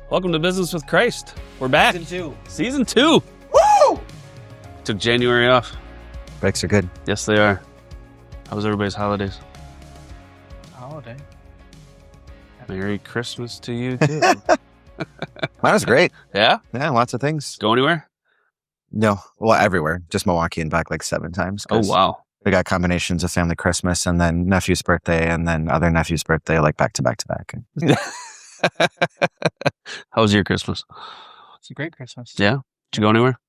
Welcome to Business with Christ. We're back. Season 2. Woo! Took January off. Breaks are good. Yes, they are. How was everybody's holidays? Holiday. Merry Christmas to you, too. Mine was great. Yeah? Yeah, lots of things. Go anywhere? No, well, everywhere. Just Milwaukee and back like 7 times. Oh, wow. We got combinations of family Christmas and then nephew's birthday and then other nephew's birthday, like back to back to back. How was your Christmas? It's a great Christmas. Yeah? Did you go anywhere?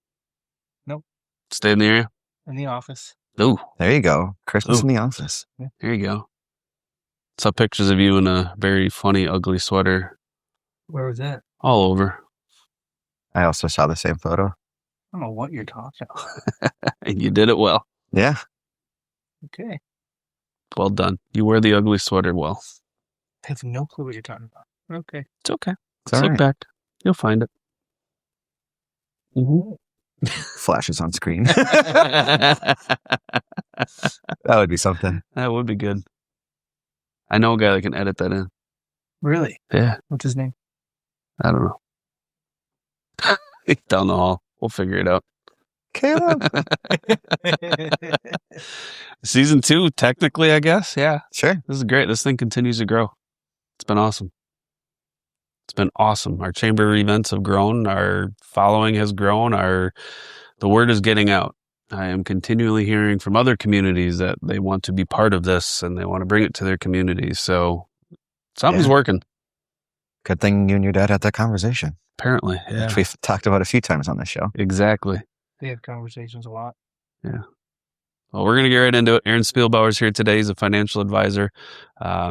Nope. Stay in the area? In the office. Ooh. There you go. Christmas Ooh. in the office. Yeah. There you go. Saw pictures of you in a very funny, ugly sweater. Where was that? All over. I also saw the same photo. I don't know what you're talking about. And you did it well. Yeah. Okay. Well done. You wear the ugly sweater well. I have no clue what you're talking about. Okay. It's okay. It's all Look right. back. You'll find it. Mm-hmm. Flashes on screen. That That would be something. would be good. I know a guy that can edit that in. Really? Yeah. What's his name? I don't know. Down the hall. We'll figure it out. Caleb. Season 2, technically, I guess. Yeah. Sure. This is great. This thing continues to grow. It's been awesome. It's been awesome. Our chamber events have grown. Our following has grown. The word is getting out. I am continually hearing from other communities that they want to be part of this and they want to bring it to their communities. So something's working. Good thing you and your dad had that conversation, Apparently. Yeah. which we've talked about a few times on the show. Exactly. They have conversations a lot. Well, we're going to get right into it. Aaron Spielbauer is here today. He's a financial advisor.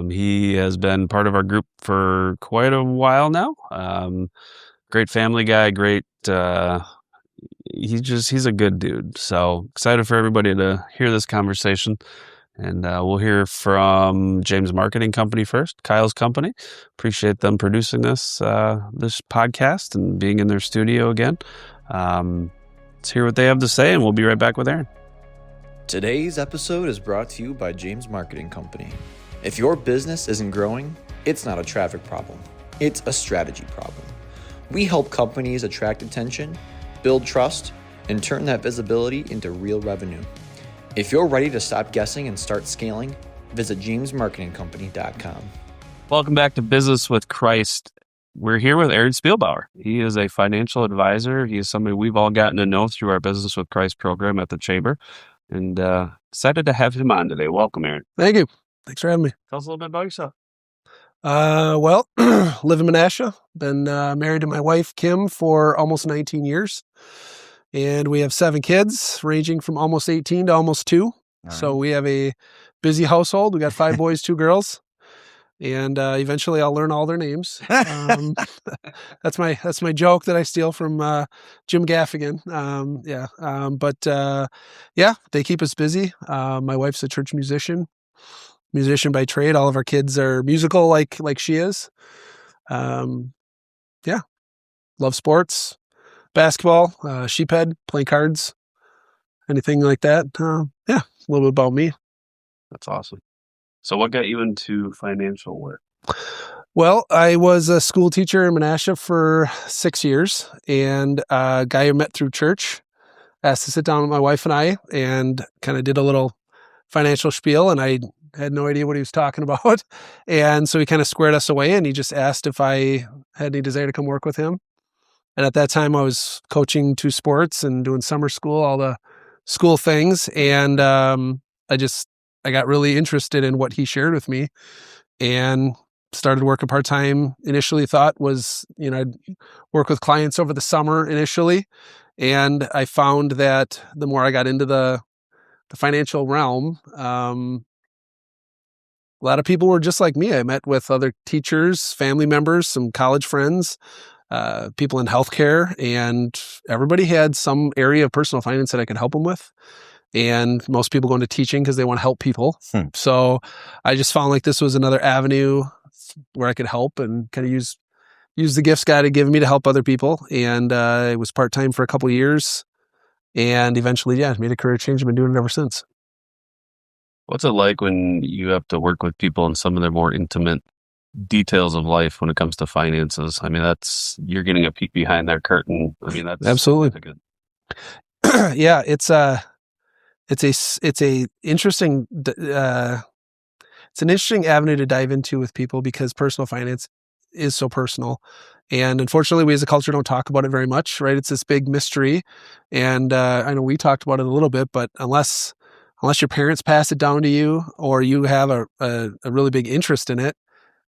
He has been part of our group for quite a while now. Great family guy. Great. He's a good dude. So excited for everybody to hear this conversation. And we'll hear from James Marketing Company first, Kyle's company. Appreciate them producing this podcast and being in their studio again. Let's hear what they have to say, and we'll be right back with Aaron. Today's episode is brought to you by James Marketing Company. If your business isn't growing, it's not a traffic problem. It's a strategy problem. We help companies attract attention, build trust, and turn that visibility into real revenue. If you're ready to stop guessing and start scaling, visit jamesmarketingcompany.com. Welcome back to Business with Christ. We're here with Aaron Spielbauer. He is a financial advisor. He is somebody we've all gotten to know through our Business with Christ program at the Chamber. And excited to have him on today. Welcome, Aaron. Thank you. Thanks for having me. Tell us a little bit about yourself. Well, live in Menasha. Been married to my wife, Kim, for almost 19 years. And we have 7 kids, ranging from almost 18 to almost 2. So we have a busy household. We got 5 boys, 2 girls. And eventually I'll learn all their names. That's my joke that I steal from Jim Gaffigan. They keep us busy. My wife's a church musician by trade. All of our kids are musical like she is. Love sports, basketball, sheephead, playing cards, anything like that. A little bit about me. That's awesome. So what got you into financial work? Well, I was a school teacher in Menasha for 6 years, and a guy I met through church asked to sit down with my wife and I and kind of did a little financial spiel, and I had no idea what he was talking about. And so he kind of squared us away, and he just asked if I had any desire to come work with him. And at that time, I was coaching 2 sports and doing summer school, all the school things. And I got really interested in what he shared with me and started working part-time. Initially thought was, I'd work with clients over the summer initially. And I found that the more I got into the financial realm, a lot of people were just like me. I met with other teachers, family members, some college friends, people in healthcare, and everybody had some area of personal finance that I could help them with. And most people go into teaching because they want to help people. So I just found like this was another avenue where I could help and kind of use the gifts God had given me to help other people. And it was part-time for a couple of years. And eventually, made a career change. I've been doing it ever since. What's it like when you have to work with people in some of their more intimate details of life when it comes to finances. I mean, you're getting a peek behind that curtain. I mean, that's Absolutely. significant. Yeah, it's a interesting it's an interesting avenue to dive into with people because personal finance is so personal. And unfortunately, we as a culture don't talk about it very much, right? It's this big mystery. And I know we talked about it a little bit, but unless your parents pass it down to you or you have a really big interest in it,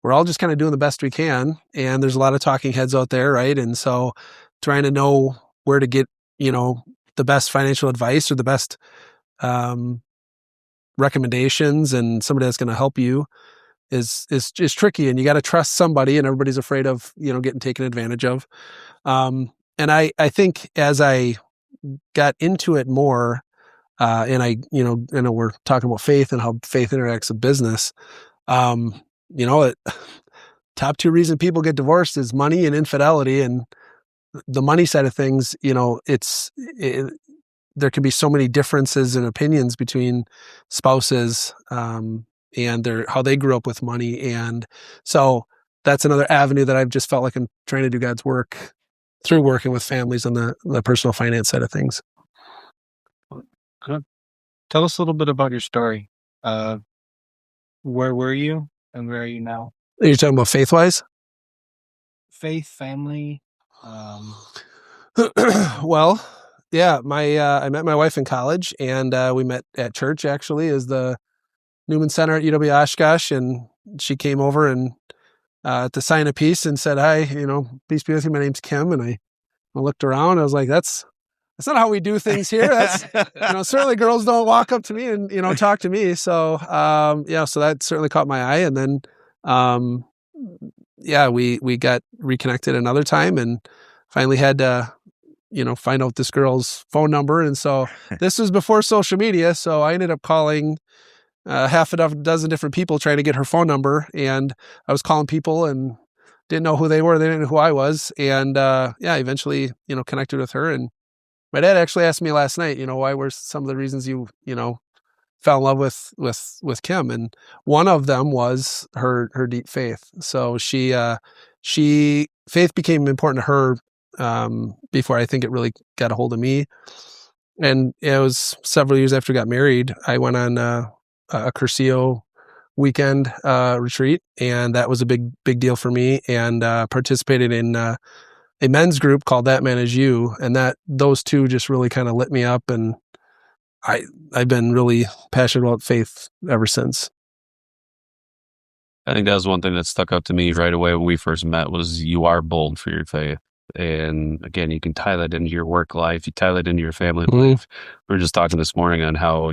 we're all just kind of doing the best we can. And there's a lot of talking heads out there, right? And so trying to know where to get, the best financial advice or the best recommendations and somebody that's going to help you is tricky, and you got to trust somebody, and everybody's afraid of getting taken advantage of. And I think as I got into it more, and I know we're talking about faith and how faith interacts with business. Top two reason people get divorced is money and infidelity, and the money side of things, there can be so many differences in opinions between spouses, and how they grew up with money. And so that's another avenue that I've just felt like I'm trying to do God's work through working with families on the personal finance side of things. Good. Tell us a little bit about your story. Where were you and where are you now? Are you talking about faith-wise? Faith, family. Well, yeah, I met my wife in college, and we met at church actually as the Newman Center at UW Oshkosh, and she came over and to sign a piece and said, "Hi, peace be with you. My name's Kim." And I looked around. I was like, "That's not how we do things here." That's certainly girls don't walk up to me and talk to me. So so that certainly caught my eye. And then we got reconnected another time and finally had to find out this girl's phone number. And so this was before social media. So I ended up calling half a dozen different people trying to get her phone number. And I was calling people and didn't know who they were. They didn't know who I was. And eventually, connected with her. And my dad actually asked me last night, why were some of the reasons you fell in love with Kim. And one of them was her deep faith. So faith became important to her before I think it really got a hold of me. And it was several years after we got married, I went on a Curcio weekend retreat, and that was a big deal for me, and participated in a men's group called That Man Is You, and those two just really kind of lit me up, and I've been really passionate about faith ever since. I think that was one thing that stuck out to me right away when we first met was you are bold for your faith. And again, you can tie that into your work life. You tie that into your family life. We were just talking this morning on how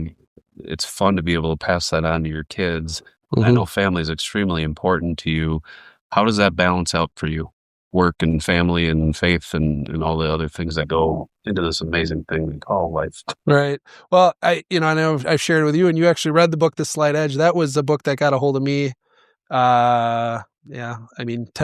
it's fun to be able to pass that on to your kids. I know family is extremely important to you. How does that balance out for you? Work and family and faith and all the other things that go into this amazing thing we call life. Right. Well, I know I've shared it with you, and you actually read the book, The Slight Edge. That was a book that got a hold of me 10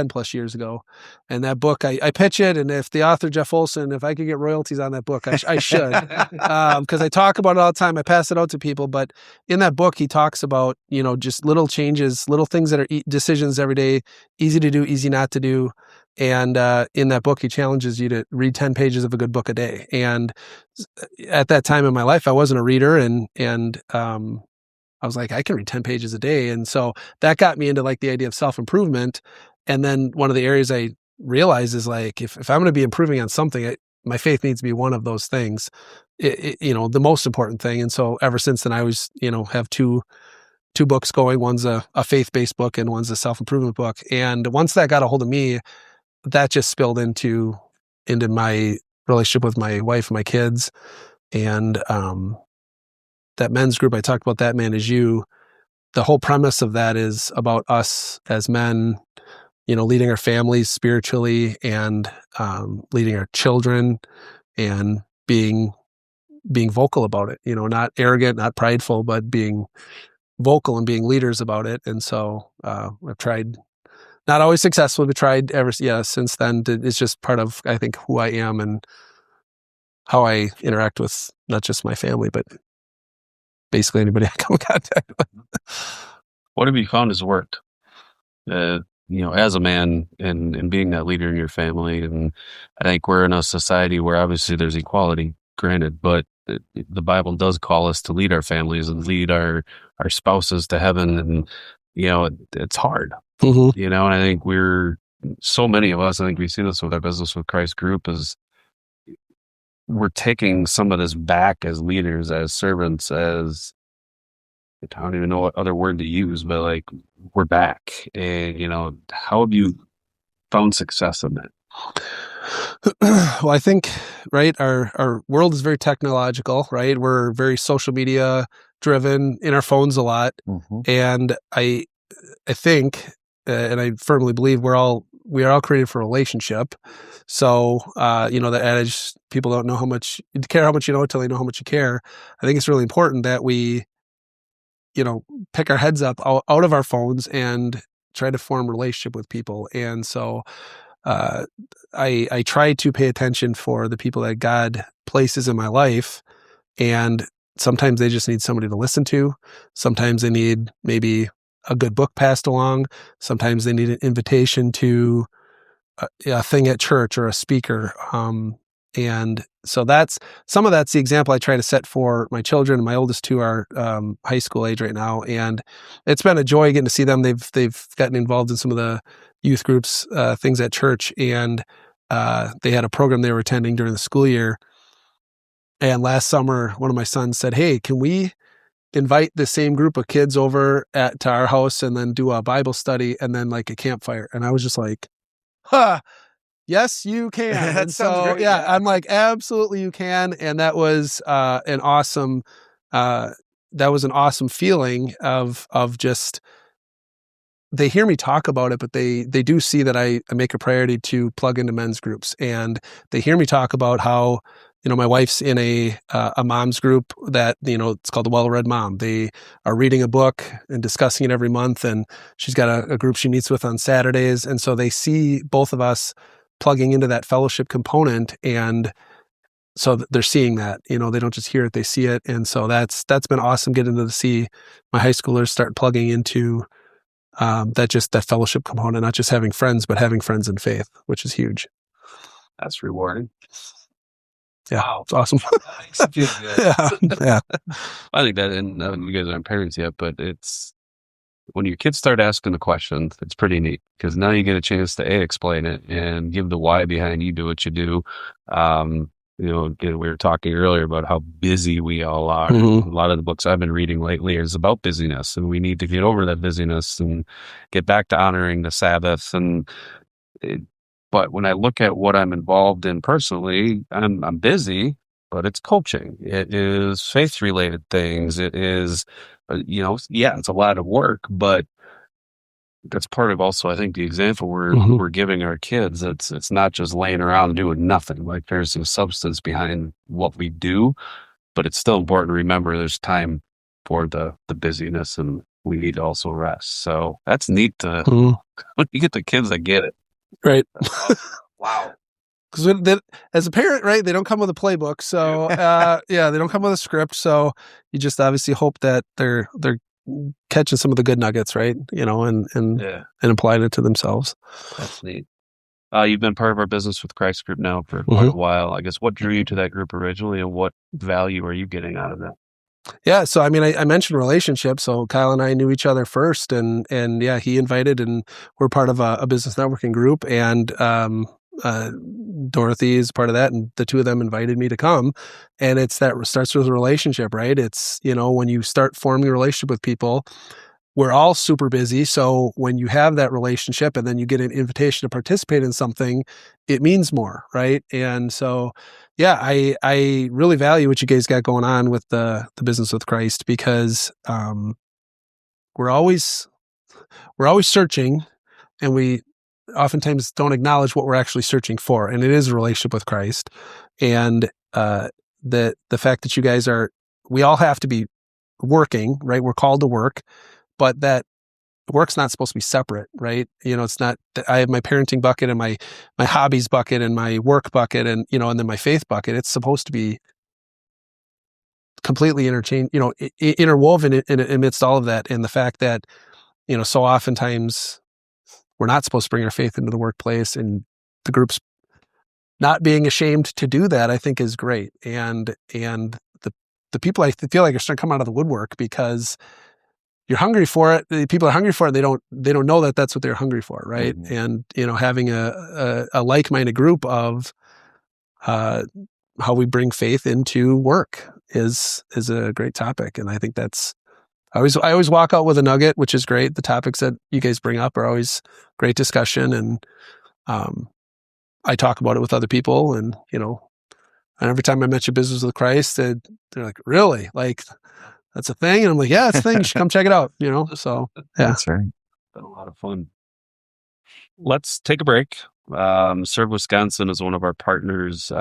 plus years ago. And that book, I pitch it. And if the author, Jeff Olson, if I could get royalties on that book, I should, because I talk about it all the time. I pass it out to people, but in that book, he talks about, just little changes, little things that are decisions every day, easy to do, easy not to do. And in that book, he challenges you to read 10 pages of a good book a day. And at that time in my life, I wasn't a reader, and I was like, I can read 10 pages a day. And so that got me into like the idea of self-improvement. And then one of the areas I realized is like, if I'm going to be improving on something, my faith needs to be one of those things, the most important thing. And so ever since then, I always, have two books going. One's a faith-based book and one's a self-improvement book. And once that got a hold of me, that just spilled into my relationship with my wife and my kids. And, that men's group, I talked about That Man Is You. The whole premise of that is about us as men, leading our families spiritually and leading our children and being vocal about it, not arrogant, not prideful, but being vocal and being leaders about it. And so I've tried, not always successfully, but tried since then. It's just part of, I think, who I am and how I interact with not just my family, but basically anybody I come in contact with. What have you found has worked? as a man and being that leader in your family. And I think we're in a society where obviously there's equality, granted, but the Bible does call us to lead our families and lead our spouses to heaven. And, it's hard, Mm-hmm. and I think so many of us, I think we see this with our Business with Christ group, is we're taking some of this back as leaders, as servants, as I don't even know what other word to use, but like we're back. And, how have you found success in that? Well, I think, right, our world is very technological, right? We're very social media driven in our phones a lot. Mm-hmm. And I think, and I firmly believe we are all created for a relationship. So, that adage, people don't know how much you care, how much you know until they know how much you care. I think it's really important that we, pick our heads up out of our phones and try to form a relationship with people. And so, I try to pay attention for the people that God places in my life. And sometimes they just need somebody to listen to. Sometimes they need maybe a good book passed along. Sometimes they need an invitation to a thing at church or a speaker. And so some of that's the example I try to set for my children. My oldest two are high school age right now, and it's been a joy getting to see them. They've gotten involved in some of the youth groups, things at church, and they had a program they were attending during the school year. And last summer, one of my sons said, "Hey, can we invite the same group of kids over to our house and then do a Bible study and then like a campfire?" And I was just like, "Huh, yes, you can." That And sounds so, great, yeah, yeah. I'm like, absolutely, you can. And that was an awesome, feeling of just, they hear me talk about it, but they do see that I make a priority to plug into men's groups, and they hear me talk about how, my wife's in a mom's group that, it's called the Well-Read Mom. They are reading a book and discussing it every month, and she's got a group she meets with on Saturdays. And so they see both of us plugging into that fellowship component, and so they're seeing that, they don't just hear it, they see it. And so that's been awesome, getting to see my high schoolers start plugging into that fellowship component, not just having friends, but having friends in faith, which is huge. That's rewarding. Yeah, Wow. it's awesome. Yeah. I think that, and you guys aren't parents yet, but it's when your kids start asking the questions, it's pretty neat, because now you get a chance to explain it and give the why behind you do what you do. Again, we were talking earlier about how busy we all are. Mhm. A lot of the books I've been reading lately is about busyness, and we need to get over that busyness and get back to honoring the Sabbath. But when I look at what I'm involved in personally, I'm busy, but it's coaching. It is faith related things. It is, it's a lot of work, but that's part of also, I think, the example Mhm. we're giving our kids. It's not just laying around doing nothing. Like, there's some substance behind what we do, but it's still important to remember there's time for the busyness, and we need to also rest. So that's neat Mhm. when you get the kids that get it. Right. Wow. Because as a parent, right, they don't come with a playbook. So, they don't come with a script. So you just obviously hope that they're catching some of the good nuggets, right? And applying it to themselves. That's neat. You've been part of our Business with Christ group now for quite a while. I guess, what drew you to that group originally, and what value are you getting out of that? Yeah. So, I mean, I mentioned relationships. So Kyle and I knew each other first, and yeah, he invited, and we're part of a business networking group, and Dorothy is part of that, and the two of them invited me to come. And it starts with a relationship, right? It's, when you start forming a relationship with people, we're all super busy. So when you have that relationship and then you get an invitation to participate in something, it means more, right? And so, yeah, I really value what you guys got going on with the Business with Christ, because we're always searching, and we oftentimes don't acknowledge what we're actually searching for, and it is a relationship with Christ. And the fact that you guys we all have to be working, right? We're called to work, but that work's not supposed to be separate, right? It's not that I have my parenting bucket and my hobbies bucket and my work bucket, and and then my faith bucket. It's supposed to be completely interwoven in amidst all of that. And the fact that so oftentimes we're not supposed to bring our faith into the workplace, and the group's not being ashamed to do that, I think is great. And the people I feel like are starting to come out of the woodwork because you're hungry for it. The people are hungry for it. They don't know that that's what they're hungry for. Right. Mm-hmm. And, having a like-minded group of, how we bring faith into work is a great topic. And I think I always walk out with a nugget, which is great. The topics that you guys bring up are always great discussion. And, I talk about it with other people, and, and every time I mention Business with Christ, they're like, really? Like, that's a thing? And I'm like, yeah, it's a thing. You should come check it out, So, yeah. That's right. Been a lot of fun. Let's take a break. Serve Wisconsin is one of our partners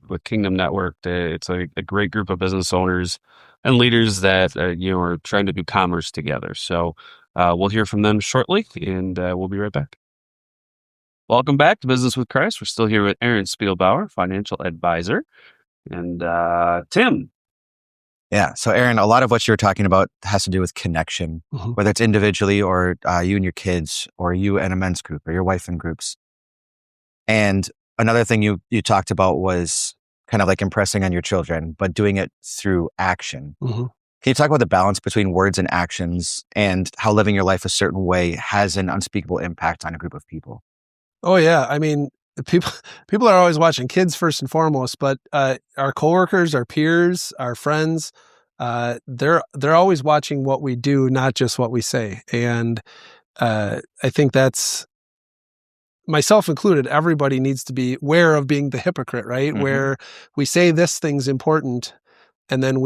with Kingdom Network. It's a great group of business owners and leaders that are trying to do commerce together. So we'll hear from them shortly, and we'll be right back. Welcome back to Business with Christ. We're still here with Aaron Spielbauer, financial advisor, and Tim. Yeah. So, Aaron, a lot of what you're talking about has to do with connection, Mm-hmm. whether it's individually or you and your kids, or you and a men's group, or your wife in groups. And another thing you talked about was kind of like impressing on your children, but doing it through action. Mm-hmm. Can you talk about the balance between words and actions, and how living your life a certain way has an unspeakable impact on a group of people? Oh yeah. I mean, people are always watching, kids first and foremost, but our coworkers, our peers, our friends, they're always watching what we do, not just what we say. And I think that's, myself included, everybody needs to be aware of being the hypocrite, right? Mm-hmm. Where we say this thing's important, and then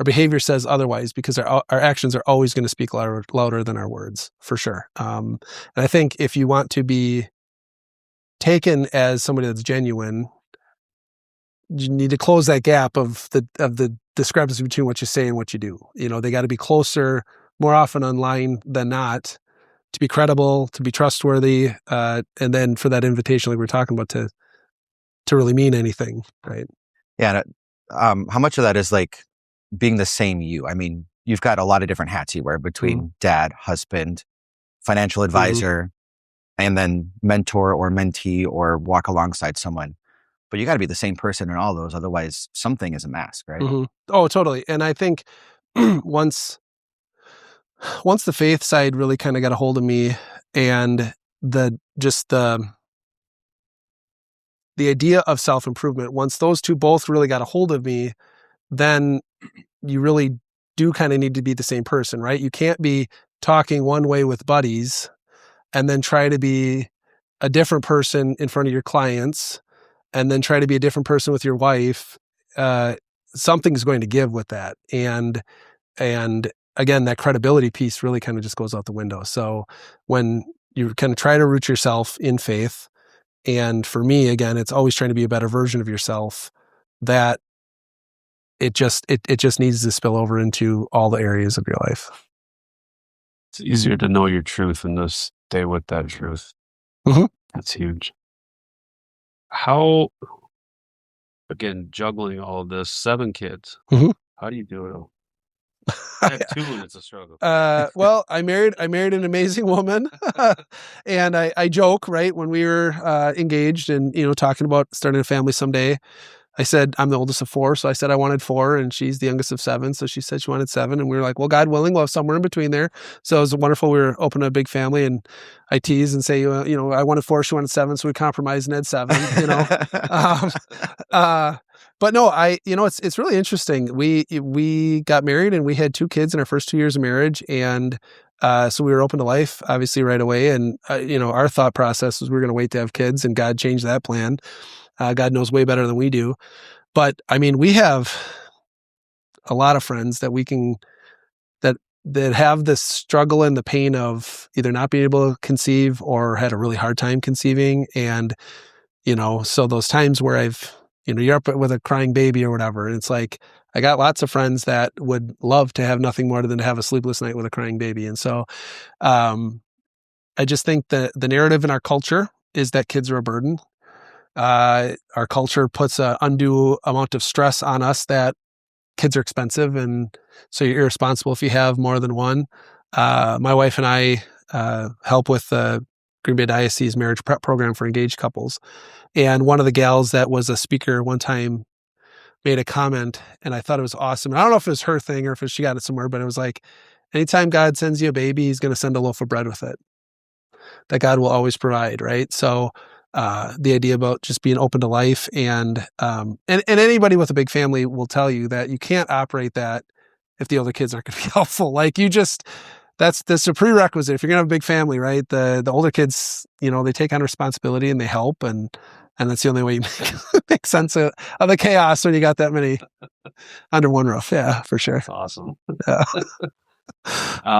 our behavior says otherwise, because our actions are always going to speak louder than our words, for sure. And I think if you want to be taken as somebody that's genuine, you need to close that gap of the discrepancy between what you say and what you do. They got to be closer more often online than not, to be credible, to be trustworthy, and then for that invitation, like we're talking about, to really mean anything, right? Yeah. And, how much of that is like being the same you? I mean, you've got a lot of different hats you wear between dad, husband, financial advisor, and then mentor or mentee, or walk alongside someone. But you got to be the same person in all those. Otherwise, something is a mask, right? Mm-hmm. Oh, totally. And I think once the faith side really kind of got a hold of me, and the idea of self-improvement, once those two both really got a hold of me, then you really do kind of need to be the same person, right? You can't be talking one way with buddies and then try to be a different person in front of your clients, and then try to be a different person with your wife. Something's going to give with that. And again, that credibility piece really kind of just goes out the window. So when you kind of try to root yourself in faith, and for me, again, it's always trying to be a better version of yourself, that it just needs to spill over into all the areas of your life. It's easier to know your truth and to stay with that truth. Mm-hmm. That's huge. How, again, juggling all of this, 7 kids, how do you do it all? I have 2 and it's a struggle. Well, I married an amazing woman, and I joke, right, when we were engaged and talking about starting a family someday. I said I'm the oldest of 4, so I said I wanted 4, and she's the youngest of 7, so she said she wanted 7, and we were like, well, God willing, we'll have somewhere in between there. So it was wonderful. We were opening a big family, and I tease and say, I wanted 4, she wanted 7, so we compromised and had 7. But no, it's really interesting. We got married, and we had 2 kids in our first 2 years of marriage, and so we were open to life, obviously, right away. And our thought process was we were going to wait to have kids, and God changed that plan. God knows way better than we do. But I mean, we have a lot of friends that we can that have this struggle and the pain of either not being able to conceive or had a really hard time conceiving, and so those times where you're up with a crying baby or whatever, and it's like, I got lots of friends that would love to have nothing more than to have a sleepless night with a crying baby. And so I just think that the narrative in our culture is that kids are a burden. Our culture puts an undue amount of stress on us that kids are expensive, and so you're irresponsible if you have more than one. My wife and I help with the Green Bay Diocese marriage prep program for engaged couples. And one of the gals that was a speaker one time made a comment, and I thought it was awesome. I don't know if it was her thing or if she got it somewhere, but it was like, anytime God sends you a baby, he's going to send a loaf of bread with it. That God will always provide, right? So the idea about just being open to life and anybody with a big family will tell you that you can't operate that if the older kids aren't going to be helpful. Like that's a prerequisite. If you're going to have a big family, right? The older kids, they take on responsibility and they help, and that's the only way you make sense of the chaos when you got that many under one roof. Yeah, for sure. That's awesome. Yeah.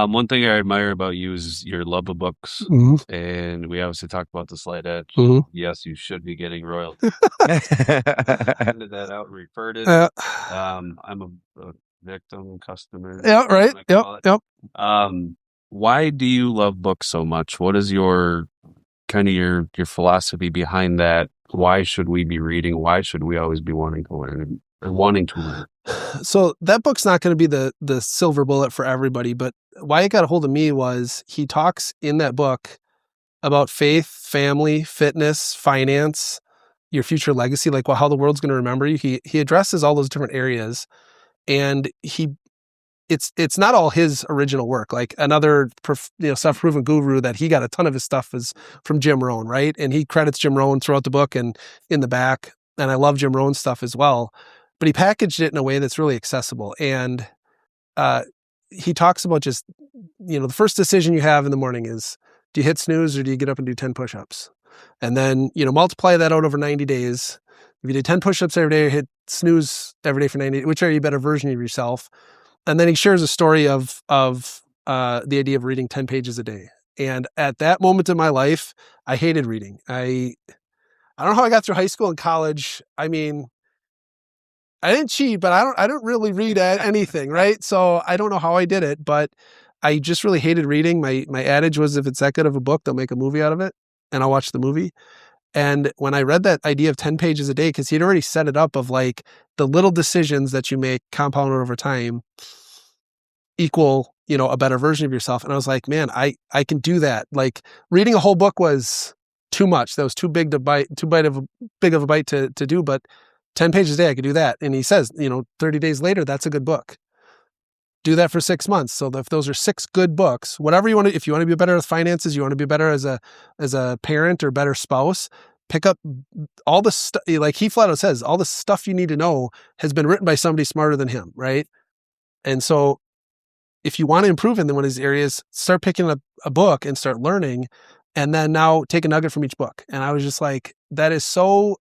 One thing I admire about you is your love of books, Mm-hmm. and we obviously talked about the Slight Edge. Mm-hmm. Yes, you should be getting royalty. Handed that out, referred it. I'm a victim, customer. Yeah, right. Yep. Why do you love books so much? What is your philosophy behind that? Why should we be reading? Why should we always be wanting to learn? So that book's not going to be the silver bullet for everybody, but why it got a hold of me was he talks in that book about faith, family, fitness, finance, your future legacy, like how the world's going to remember you. He addresses all those different areas, and it's not all his original work. Like another self-proven guru that he got a ton of his stuff is from Jim Rohn, right? And he credits Jim Rohn throughout the book and in the back. And I love Jim Rohn's stuff as well. But he packaged it in a way that's really accessible. And he talks about just, the first decision you have in the morning is, do you hit snooze or do you get up and do 10 push-ups? And then, multiply that out over 90 days. If you do 10 push-ups every day, or hit snooze every day for 90 days, which are you a better version of yourself? And then he shares a story of the idea of reading 10 pages a day. And at that moment in my life, I hated reading. I don't know how I got through high school and college. I mean, I didn't cheat, but I don't really read anything, right? So I don't know how I did it, but I just really hated reading. My adage was, if it's that good of a book, they'll make a movie out of it, and I'll watch the movie. And when I read that idea of 10 pages a day, because he'd already set it up of like the little decisions that you make compounded over time equal, a better version of yourself. And I was like, man, I can do that. Like reading a whole book was too much. That was too big of a bite to do, but 10 pages a day, I could do that. And he says, 30 days later, that's a good book. Do that for 6 months. So if those are 6 good books, whatever you want to, if you want to be better with finances, you want to be better as a parent or better spouse, pick up all the stuff. Like he flat out says, all the stuff you need to know has been written by somebody smarter than him. Right. And so if you want to improve in one of these areas, start picking up a book and start learning, and then now take a nugget from each book. And I was just like, that is so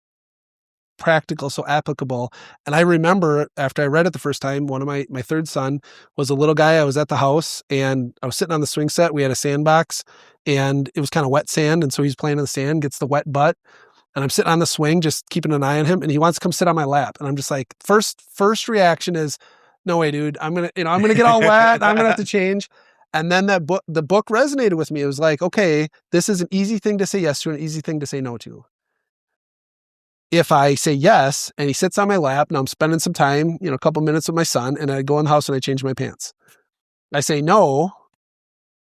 practical, so applicable. And I remember after I read it the first time, one of my third son was a little guy. I was at the house and I was sitting on the swing set. We had a sandbox and it was kind of wet sand. And so he's playing in the sand, gets the wet butt. And I'm sitting on the swing, just keeping an eye on him. And he wants to come sit on my lap. And I'm just like, first reaction is, no way, dude. I'm going to get all wet. I'm going to have to change. And then the book resonated with me. It was like, okay, this is an easy thing to say yes to, an easy thing to say no to. If I say yes and he sits on my lap, now I'm spending some time, a couple minutes with my son, and I go in the house and I change my pants. I say no,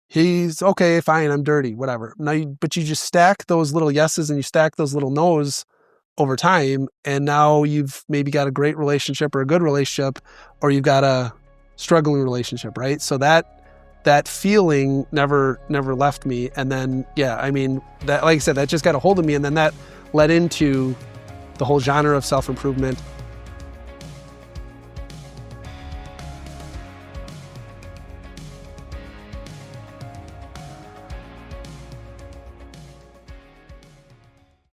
he's okay, fine, I'm dirty, whatever. But you just stack those little yeses and you stack those little no's over time, and now you've maybe got a great relationship or a good relationship, or you've got a struggling relationship, right? So that feeling never left me. And then, that, like I said, that just got a hold of me, and then that led into the whole genre of self-improvement.